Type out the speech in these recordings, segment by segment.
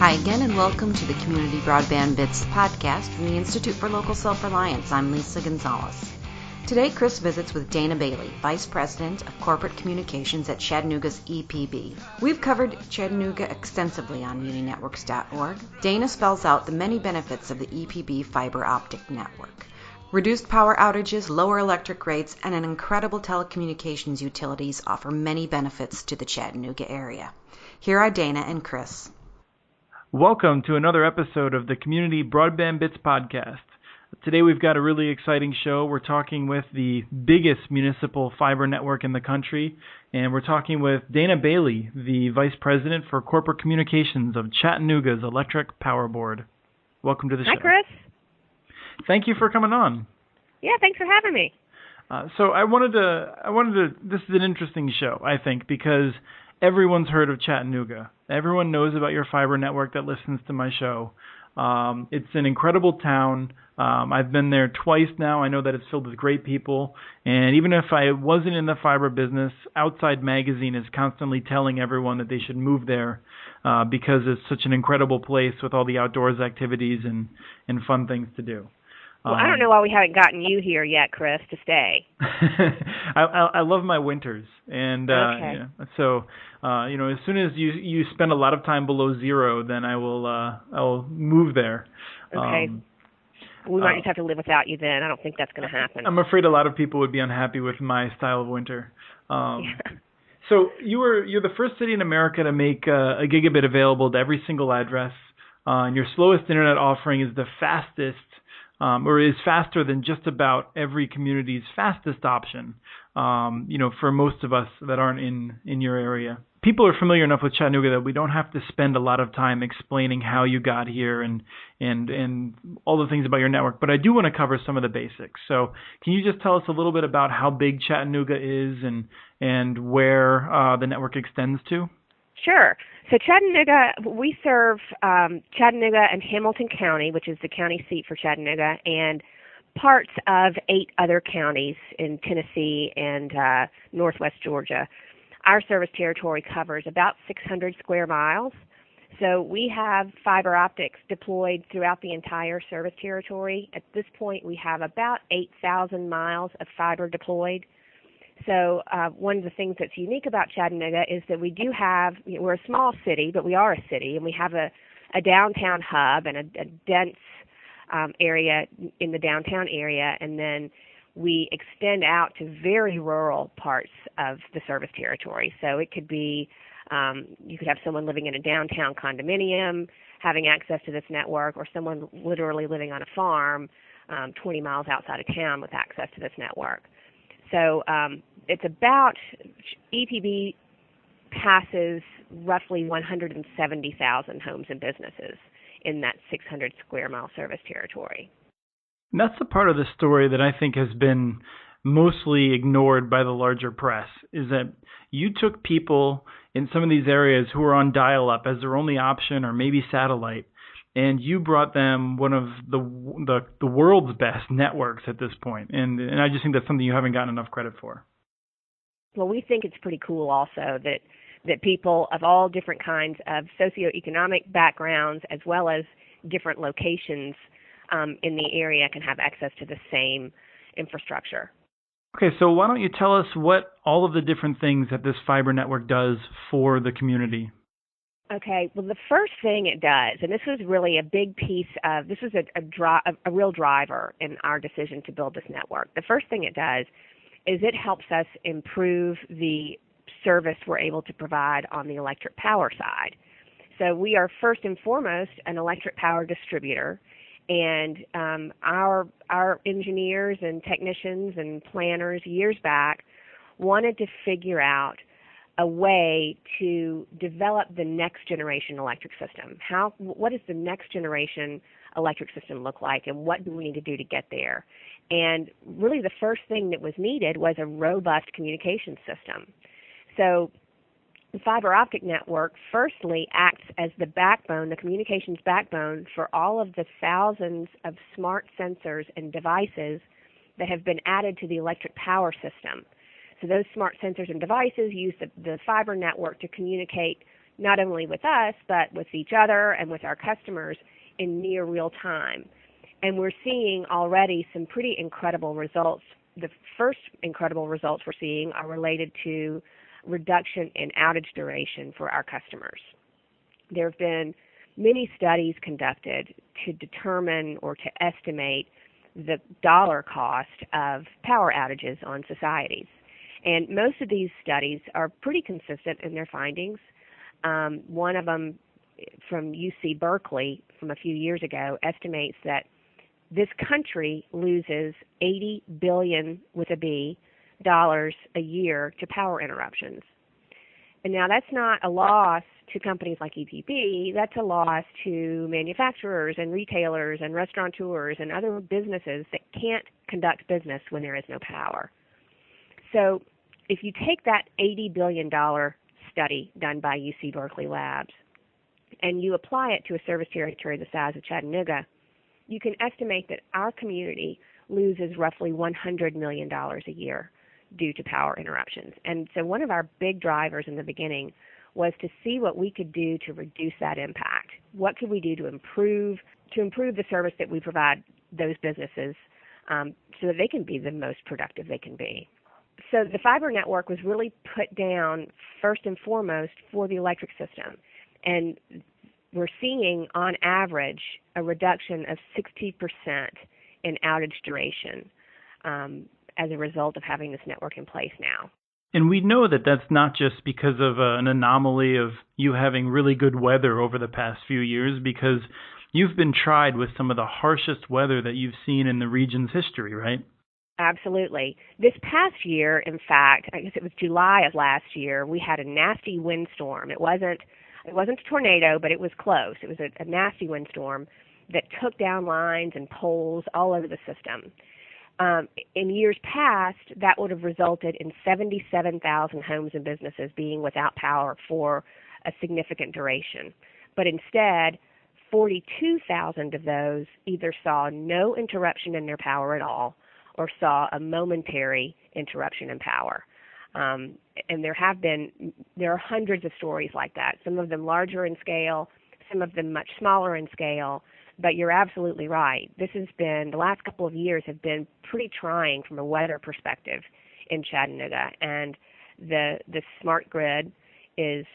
Hi again, and welcome to the Community Broadband Bits podcast from the Institute for Local Self-Reliance. I'm Lisa Gonzalez. Today, Chris visits with Dana Bailey, Vice President of Corporate Communications at Chattanooga's EPB. We've covered Chattanooga extensively on MuniNetworks.org. Dana spells out the many benefits of the EPB fiber optic network. Reduced power outages, lower electric rates, and an incredible telecommunications utilities offer many benefits to the Chattanooga area. Here are Dana and Chris. Welcome to another episode of the Community Broadband Bits podcast. Today we've got a really exciting show. We're talking with the biggest municipal fiber network in the country, and we're talking with Dana Bailey, the Vice President for Corporate Communications of Chattanooga's Electric Power Board. Welcome to the show. Hi, Chris. Thank you for coming on. Yeah, thanks for having me. So I wanted to. This is an interesting show, I think, because everyone's heard of Chattanooga. Everyone knows about your fiber network that listens to my show. It's an incredible town. I've been there twice now. I know that it's filled with great people. And even if I wasn't in the fiber business, Outside Magazine is constantly telling everyone that they should move there because it's such an incredible place with all the outdoors activities and fun things to do. Well, I don't know why we haven't gotten you here yet, Chris, to stay. I love my winters, and okay. As soon as you spend a lot of time below zero, then I'll move there. Okay. We might just have to live without you then. I don't think that's going to happen. I'm afraid a lot of people would be unhappy with my style of winter. Yeah. So you're the first city in America to make a gigabit available to every single address, and your slowest internet offering is the fastest. Or is faster than just about every community's fastest option, for most of us that aren't in your area. People are familiar enough with Chattanooga that we don't have to spend a lot of time explaining how you got here and all the things about your network, but I do want to cover some of the basics. So can you just tell us a little bit about how big Chattanooga is and where the network extends to? Sure. So Chattanooga, we serve Chattanooga and Hamilton County, which is the county seat for Chattanooga, and parts of 8 other counties in Tennessee and northwest Georgia. Our service territory covers about 600 square miles. So we have fiber optics deployed throughout the entire service territory. At this point, we have about 8,000 miles of fiber deployed. So one of the things that's unique about Chattanooga is that we do have, we're a small city, but we are a city, and we have a downtown hub and a dense area in the downtown area, and then we extend out to very rural parts of the service territory. So it could be, you could have someone living in a downtown condominium having access to this network, or someone literally living on a farm 20 miles outside of town with access to this network. So it's about, EPB passes roughly 170,000 homes and businesses in that 600 square mile service territory. And that's the part of the story that I think has been mostly ignored by the larger press, is that you took people in some of these areas who are on dial-up as their only option, or maybe satellite, and you brought them one of the world's best networks at this point. And I just think that's something you haven't gotten enough credit for. Well, we think it's pretty cool also that people of all different kinds of socioeconomic backgrounds, as well as different locations in the area, can have access to the same infrastructure. Okay, so why don't you tell us what all of the different things that this fiber network does for the community? Okay, well, the first thing it does, and this was really a big piece of, this was a real driver in our decision to build this network. The first thing it does is it helps us improve the service we're able to provide on the electric power side. So we are first and foremost an electric power distributor, and our engineers and technicians and planners years back wanted to figure out a way to develop the next generation electric system. What does the next generation electric system look like, and what do we need to do to get there? And really the first thing that was needed was a robust communication system. So the fiber optic network firstly acts as the backbone, the communications backbone, for all of the thousands of smart sensors and devices that have been added to the electric power system. So those smart sensors and devices use the fiber network to communicate not only with us, but with each other and with our customers in near real time. And we're seeing already some pretty incredible results. The first incredible results we're seeing are related to reduction in outage duration for our customers. There have been many studies conducted to determine or to estimate the dollar cost of power outages on societies. And most of these studies are pretty consistent in their findings. One of them from UC Berkeley from a few years ago estimates that this country loses $80 billion with a B dollars a year to power interruptions. And now that's not a loss to companies like EPB, that's a loss to manufacturers and retailers and restaurateurs and other businesses that can't conduct business when there is no power. So if you take that $80 billion study done by UC Berkeley Labs and you apply it to a service territory the size of Chattanooga, you can estimate that our community loses roughly $100 million a year due to power interruptions. And so one of our big drivers in the beginning was to see what we could do to reduce that impact. What could we do to improve the service that we provide those businesses so that they can be the most productive they can be. So the fiber network was really put down first and foremost for the electric system. And we're seeing on average a reduction of 60% in outage duration as a result of having this network in place now. And we know that that's not just because of an anomaly of you having really good weather over the past few years, because you've been tried with some of the harshest weather that you've seen in the region's history, right? Absolutely. This past year, in fact, I guess it was July of last year, we had a nasty windstorm. It wasn't a tornado, but it was close. It was a nasty windstorm that took down lines and poles all over the system. In years past, that would have resulted in 77,000 homes and businesses being without power for a significant duration. But instead, 42,000 of those either saw no interruption in their power at all or saw a momentary interruption in power. And there are hundreds of stories like that, some of them larger in scale, some of them much smaller in scale. But you're absolutely right. The last couple of years have been pretty trying from a weather perspective in Chattanooga. And the smart grid is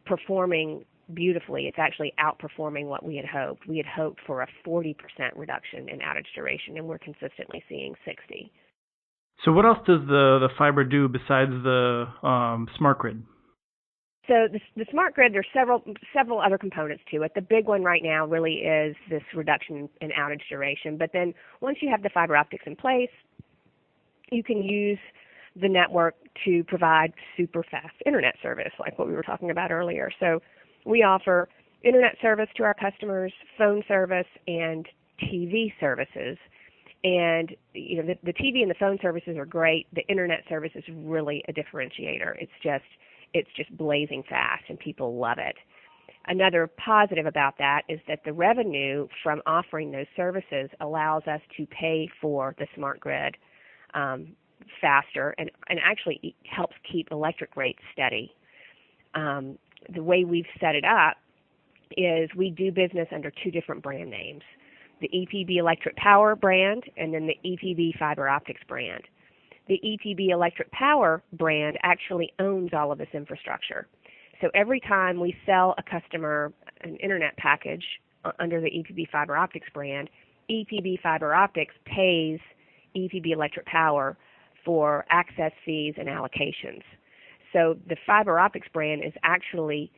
performing beautifully. It's actually outperforming what we had hoped. We had hoped for a 40% reduction in outage duration, and we're consistently seeing 60%. So what else does the fiber do besides the smart grid? So the smart grid, there's several other components to it. The big one right now really is this reduction in outage duration. But then once you have the fiber optics in place, you can use the network to provide super fast internet service, like what we were talking about earlier. So we offer internet service to our customers, phone service, and TV services. And the TV and the phone services are great. The internet service is really a differentiator. It's just blazing fast, and people love it. Another positive about that is that the revenue from offering those services allows us to pay for the smart grid faster and actually helps keep electric rates steady. The way we've set it up is we do business under two different brand names, the EPB Electric Power brand and then the EPB Fiber Optics brand. The EPB Electric Power brand actually owns all of this infrastructure. So every time we sell a customer an internet package under the EPB Fiber Optics brand, EPB Fiber Optics pays EPB Electric Power for access fees and allocations. So the Fiber Optics brand is actually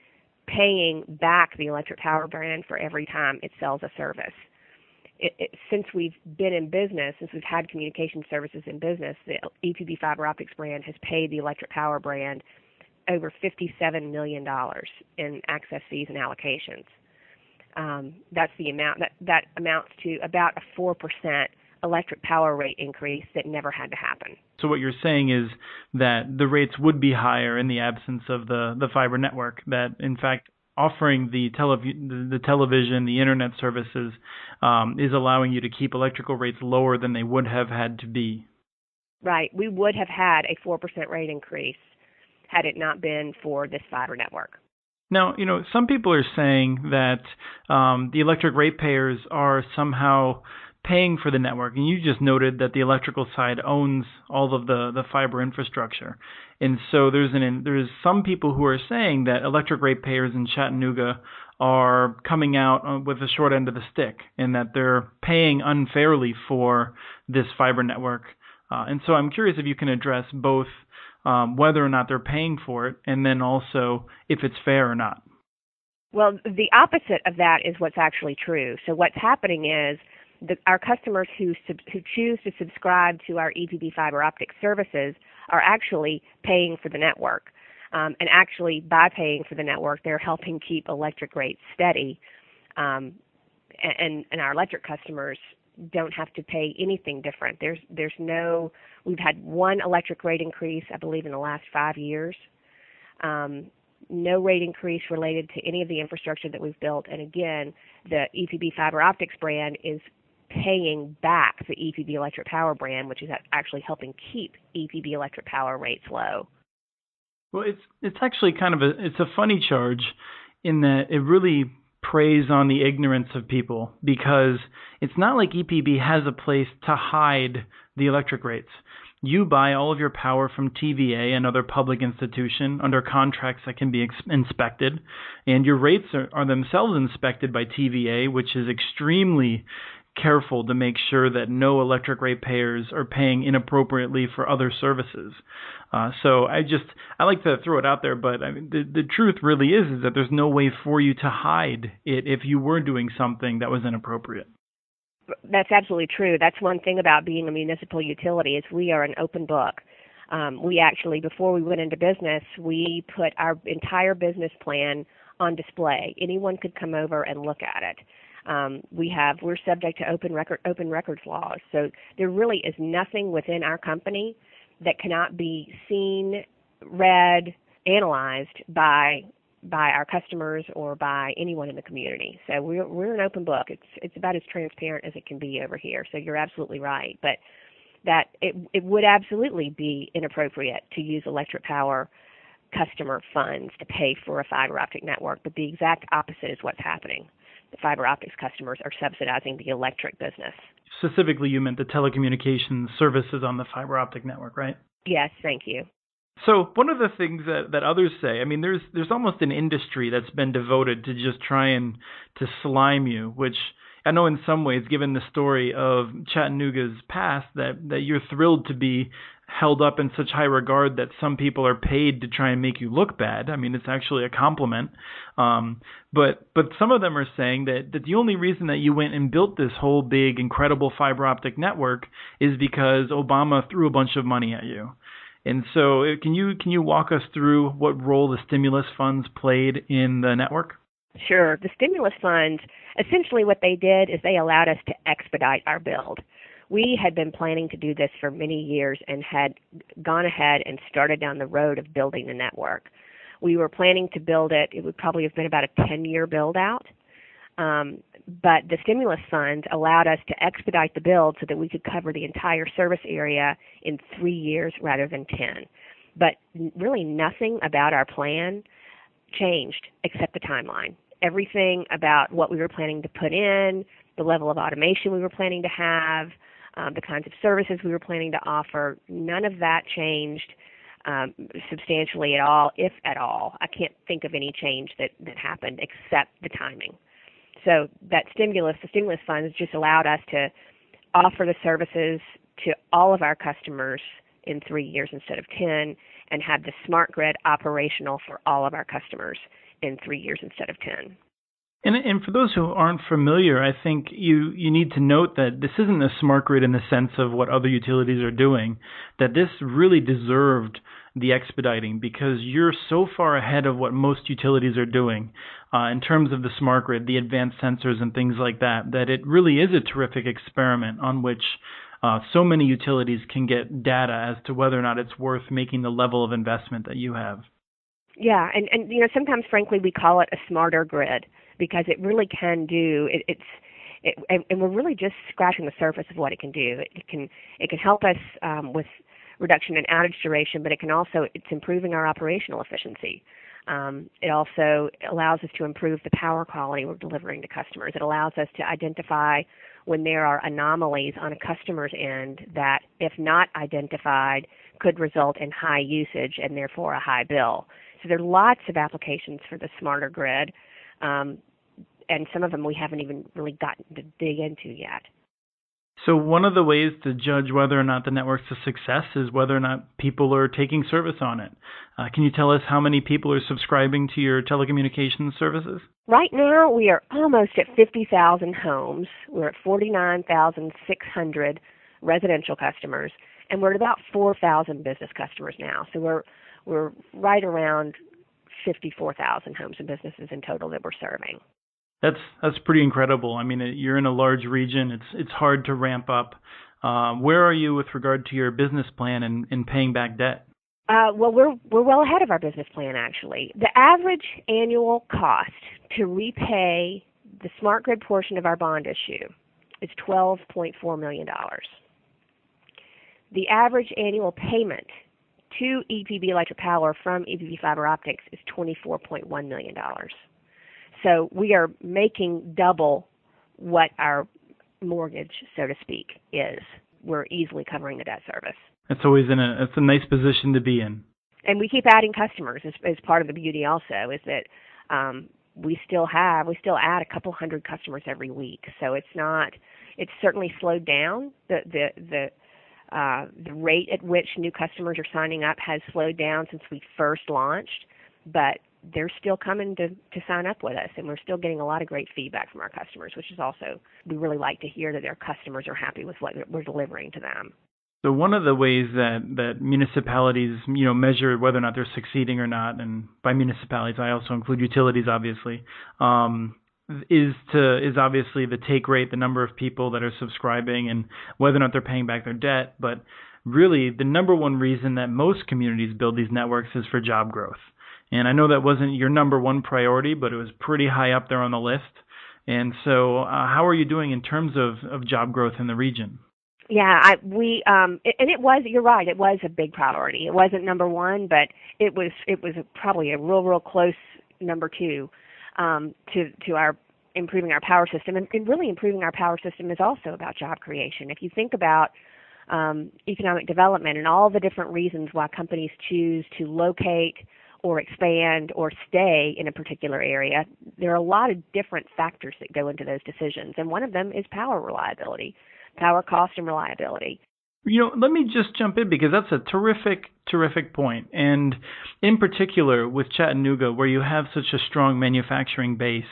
paying back the Electric Power brand for every time it sells a service. Since we've been in business, since we've had communication services in business, the EPB Fiber Optics brand has paid the Electric Power brand over $57 million in access fees and allocations. That's the amount. That amounts to about a 4% electric power rate increase that never had to happen. So what you're saying is that the rates would be higher in the absence of the fiber network, that in fact offering the television, the internet services is allowing you to keep electrical rates lower than they would have had to be. Right. We would have had a 4% rate increase had it not been for this fiber network. Now, some people are saying that the electric ratepayers are somehow paying for the network, and you just noted that the electrical side owns all of the fiber infrastructure. And so there's some people who are saying that electric ratepayers in Chattanooga are coming out with the short end of the stick, and that they're paying unfairly for this fiber network. And so I'm curious if you can address both whether or not they're paying for it, and then also if it's fair or not. Well, the opposite of that is what's actually true. So what's happening is our customers who choose to subscribe to our EPB fiber optic services are actually paying for the network. And actually, by paying for the network, they're helping keep electric rates steady. And our electric customers don't have to pay anything different. We've had one electric rate increase, I believe, in the last 5 years. No rate increase related to any of the infrastructure that we've built. And again, the EPB fiber optics brand is paying back the EPB electric power brand, which is actually helping keep EPB electric power rates low. Well, it's actually it's a funny charge in that it really preys on the ignorance of people, because it's not like EPB has a place to hide the electric rates. You buy all of your power from TVA, another public institution, under contracts that can be inspected, and your rates are themselves inspected by TVA, which is extremely careful to make sure that no electric ratepayers are paying inappropriately for other services. So I like to throw it out there, but I mean, the truth really is that there's no way for you to hide it if you were doing something that was inappropriate. That's absolutely true. That's one thing about being a municipal utility is we are an open book. We actually, before we went into business, we put our entire business plan on display. Anyone could come over and look at it. We're subject to open records laws. So there really is nothing within our company that cannot be seen, read, analyzed by our customers or by anyone in the community. So we're an open book. It's about as transparent as it can be over here. So you're absolutely right. But that it would absolutely be inappropriate to use electric power customer funds to pay for a fiber optic network. But the exact opposite is what's happening. The fiber optics customers are subsidizing the electric business. Specifically, you meant the telecommunications services on the fiber optic network, right? Yes, thank you. So one of the things that others say, I mean, there's almost an industry that's been devoted to just trying to slime you, which I know in some ways, given the story of Chattanooga's past, that you're thrilled to be held up in such high regard that some people are paid to try and make you look bad. I mean, it's actually a compliment. But some of them are saying that the only reason that you went and built this whole big, incredible fiber optic network is because Obama threw a bunch of money at you. And so can you walk us through what role the stimulus funds played in the network? Sure. The stimulus funds, essentially what they did is they allowed us to expedite our build. We had been planning to do this for many years and had gone ahead and started down the road of building the network. We were planning to build it. It would probably have been about a 10-year build out. But the stimulus funds allowed us to expedite the build so that we could cover the entire service area in 3 years rather than 10. But really nothing about our plan changed except the timeline. Everything about what we were planning to put in, the level of automation we were planning to have, the kinds of services we were planning to offer, none of that changed substantially at all, if at all. I can't think of any change that happened except the timing. So the stimulus funds just allowed us to offer the services to all of our customers in 3 years instead of 10, and have the smart grid operational for all of our customers in 3 years instead of 10. And for those who aren't familiar, I think you need to note that this isn't a smart grid in the sense of what other utilities are doing, that this really deserved the expediting because you're so far ahead of what most utilities are doing in terms of the smart grid, the advanced sensors and things like that, that it really is a terrific experiment on which so many utilities can get data as to whether or not it's worth making the level of investment that you have. Yeah, and sometimes, frankly, we call it a smarter grid because it really can do and we're really just scratching the surface of what it can do. It can help us with reduction in outage duration, but it's improving our operational efficiency. It also allows us to improve the power quality we're delivering to customers. It allows us to identify when there are anomalies on a customer's end that, if not identified, could result in high usage and therefore a high bill. So there are lots of applications for the smarter grid, and some of them we haven't even really gotten to dig into yet. So one of the ways to judge whether or not the network's a success is whether or not people are taking service on it. Can you tell us how many people are subscribing to your telecommunications services? Right now, we are almost at 50,000 homes. We're at 49,600 residential customers, and we're at about 4,000 business customers now. So we're right around 54,000 homes and businesses in total that we're serving. That's pretty incredible. I mean, you're in a large region. It's hard to ramp up. Where are you with regard to your business plan and paying back debt? Well, we're well ahead of our business plan, actually. The average annual cost to repay the smart grid portion of our bond issue is $12.4 million. The average annual payment to EPB Electric Power from EPB Fiber Optics is $24.1 million. So we are making double what our mortgage, so to speak, is. We're easily covering the debt service. It's a nice position to be in. And we keep adding customers as part of the beauty also, is that we still add a couple hundred customers every week. So it's certainly slowed down. The rate at which new customers are signing up has slowed down since we first launched, but they're still coming to sign up with us, and we're still getting a lot of great feedback from our customers, which is also, we really like to hear that their customers are happy with what we're delivering to them. So one of the ways that municipalities, measure whether or not they're succeeding or not, and by municipalities I also include utilities, obviously, is obviously the take rate, the number of people that are subscribing, and whether or not they're paying back their debt. But really, the number one reason that most communities build these networks is for job growth. And I know that wasn't your number one priority, but it was pretty high up there on the list. And so how are you doing in terms of job growth in the region? Yeah, you're right, it was a big priority. It wasn't number one, but it was probably a real close number two to our improving our power system. And really improving our power system is also about job creation. If you think about economic development and all the different reasons why companies choose to locate or expand or stay in a particular area, there are a lot of different factors that go into those decisions, and one of them is power reliability, power cost and reliability. Let me just jump in because that's a terrific point. And in particular with Chattanooga, where you have such a strong manufacturing base,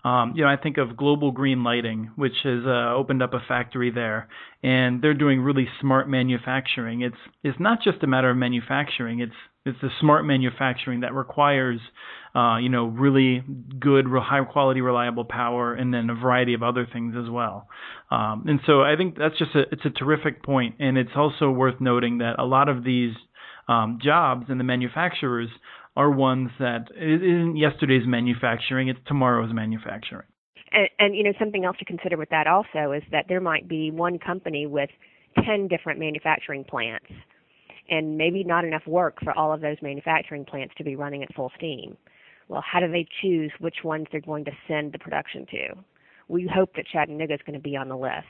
I think of Global Green Lighting, which has opened up a factory there, and they're doing really smart manufacturing. It's not just a matter of manufacturing. It's the smart manufacturing that requires, really good, high quality, reliable power, and then a variety of other things as well. And so I think that's it's a terrific point, and it's also worth noting that a lot of these jobs and the manufacturers are ones that it isn't yesterday's manufacturing, it's tomorrow's manufacturing. And something else to consider with that also is that there might be one company with 10 different manufacturing plants, and maybe not enough work for all of those manufacturing plants to be running at full steam. Well, how do they choose which ones they're going to send the production to? We hope that Chattanooga is going to be on the list,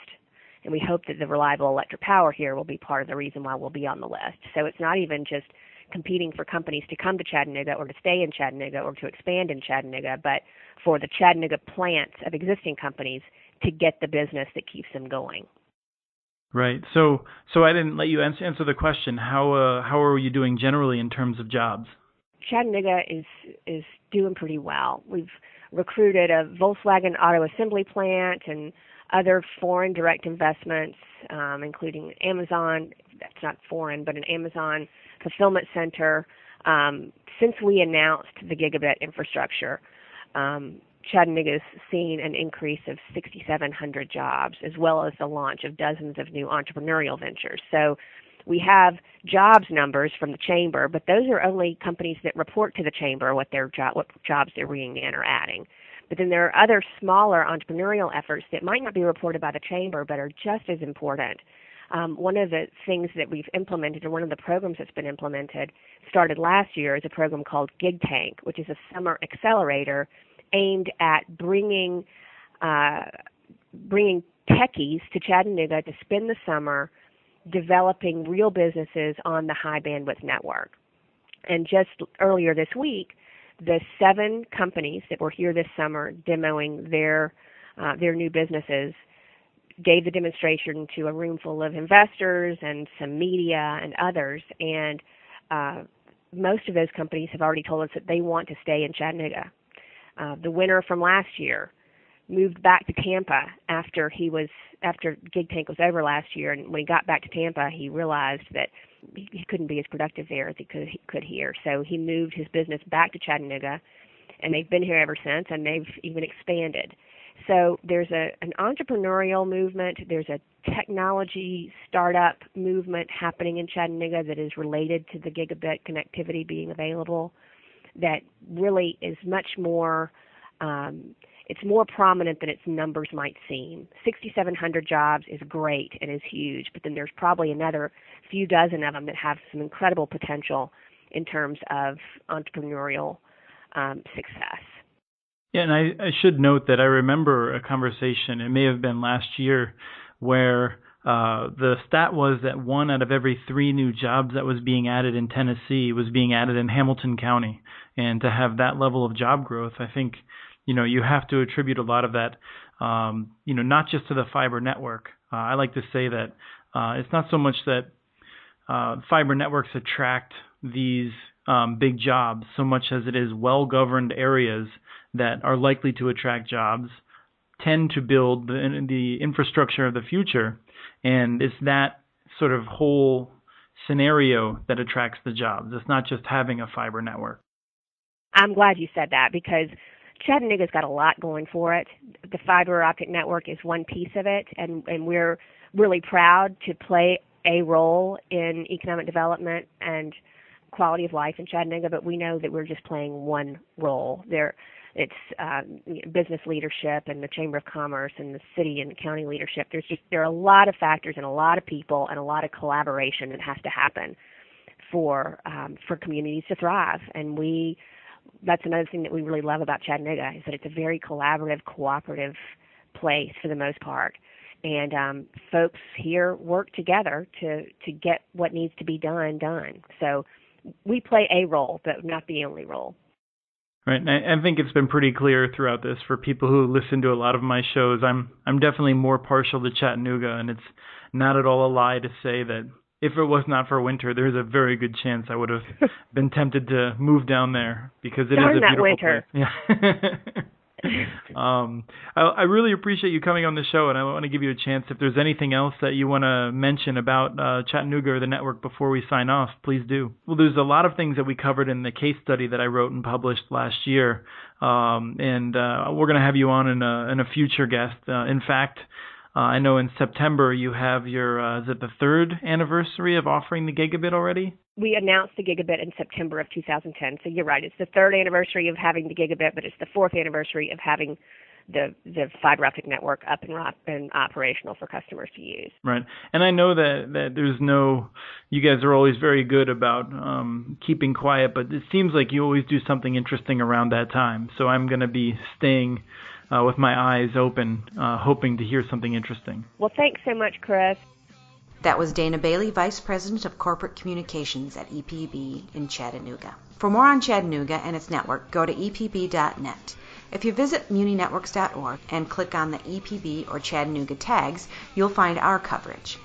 and we hope that the reliable electric power here will be part of the reason why we'll be on the list. So it's not even just competing for companies to come to Chattanooga or to stay in Chattanooga or to expand in Chattanooga, but for the Chattanooga plants of existing companies to get the business that keeps them going. Right. So I didn't let you answer the question. How are you doing generally in terms of jobs? Chattanooga is doing pretty well. We've recruited a Volkswagen auto assembly plant and other foreign direct investments, including Amazon. That's not foreign, but an Amazon fulfillment center. Since we announced the gigabit infrastructure, Chattanooga's seen an increase of 6,700 jobs, as well as the launch of dozens of new entrepreneurial ventures. So we have jobs numbers from the chamber, but those are only companies that report to the chamber what jobs they're bringing in or adding. But then there are other smaller entrepreneurial efforts that might not be reported by the chamber, but are just as important. One of the things that we've implemented, or one of the programs that's been implemented, started last year, is a program called Gig Tank, which is a summer accelerator aimed at bringing techies to Chattanooga to spend the summer developing real businesses on the high bandwidth network. And just earlier this week, the 7 companies that were here this summer demoing their new businesses gave the demonstration to a room full of investors and some media and others. And most of those companies have already told us that they want to stay in Chattanooga. The winner from last year moved back to Tampa after Gig Tank was over last year, and when he got back to Tampa, he realized that he couldn't be as productive there as he could here. So he moved his business back to Chattanooga, and they've been here ever since, and they've even expanded. So there's an entrepreneurial movement, there's a technology startup movement happening in Chattanooga that is related to the gigabit connectivity being available, that really is much more, it's more prominent than its numbers might seem. 6,700 jobs is great and is huge, but then there's probably another few dozen of them that have some incredible potential in terms of entrepreneurial success. Yeah, and I should note that I remember a conversation, it may have been last year, where the stat was that 1 out of every 3 new jobs that was being added in Tennessee was being added in Hamilton County. And to have that level of job growth, I think, you have to attribute a lot of that, not just to the fiber network. I like to say that it's not so much that fiber networks attract these big jobs so much as it is well-governed areas that are likely to attract jobs tend to build the infrastructure of the future, and it's that sort of whole scenario that attracts the jobs. It's not just having a fiber network. I'm glad you said that, because Chattanooga's got a lot going for it. The fiber optic network is one piece of it, and we're really proud to play a role in economic development and quality of life in Chattanooga, but we know that we're just playing one role. It's business leadership and the Chamber of Commerce and the city and county leadership. There are a lot of factors and a lot of people and a lot of collaboration that has to happen for communities to thrive. And that's another thing that we really love about Chattanooga, is that it's a very collaborative, cooperative place for the most part. And folks here work together to get what needs to be done. So we play a role, but not the only role. Right, and I think it's been pretty clear throughout this for people who listen to a lot of my shows. I'm definitely more partial to Chattanooga, and it's not at all a lie to say that if it was not for winter, there's a very good chance I would have been tempted to move down there, because it is a beautiful winter. place. Yeah. I really appreciate you coming on the show, and I want to give you a chance. If there's anything else that you want to mention about Chattanooga or the network before we sign off, please do. Well, there's a lot of things that we covered in the case study that I wrote and published last year, and we're going to have you on in a future guest. In fact, I know in September you have your, is it the 3rd anniversary of offering the gigabit already? We announced the gigabit in September of 2010, so you're right. It's the 3rd anniversary of having the gigabit, but it's the 4th anniversary of having the fiber optic network up and operational for customers to use. Right. And I know that there's you guys are always very good about keeping quiet, but it seems like you always do something interesting around that time. So I'm going to be staying with my eyes open, hoping to hear something interesting. Well, thanks so much, Chris. That was Dana Bailey, Vice President of Corporate Communications at EPB in Chattanooga. For more on Chattanooga and its network, go to epb.net. If you visit muninetworks.org and click on the EPB or Chattanooga tags, you'll find our coverage.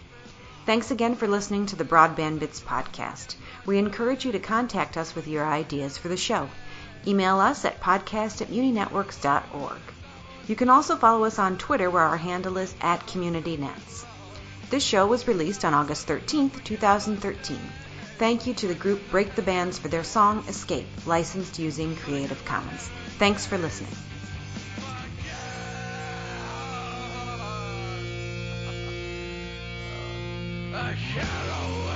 Thanks again for listening to the Broadband Bits podcast. We encourage you to contact us with your ideas for the show. Email us at podcast@muninetworks.org. You can also follow us on Twitter, where our handle is @CommunityNets. This show was released on August 13th, 2013. Thank you to the group Break the Bands for their song Escape, licensed using Creative Commons. Thanks for listening. A shadow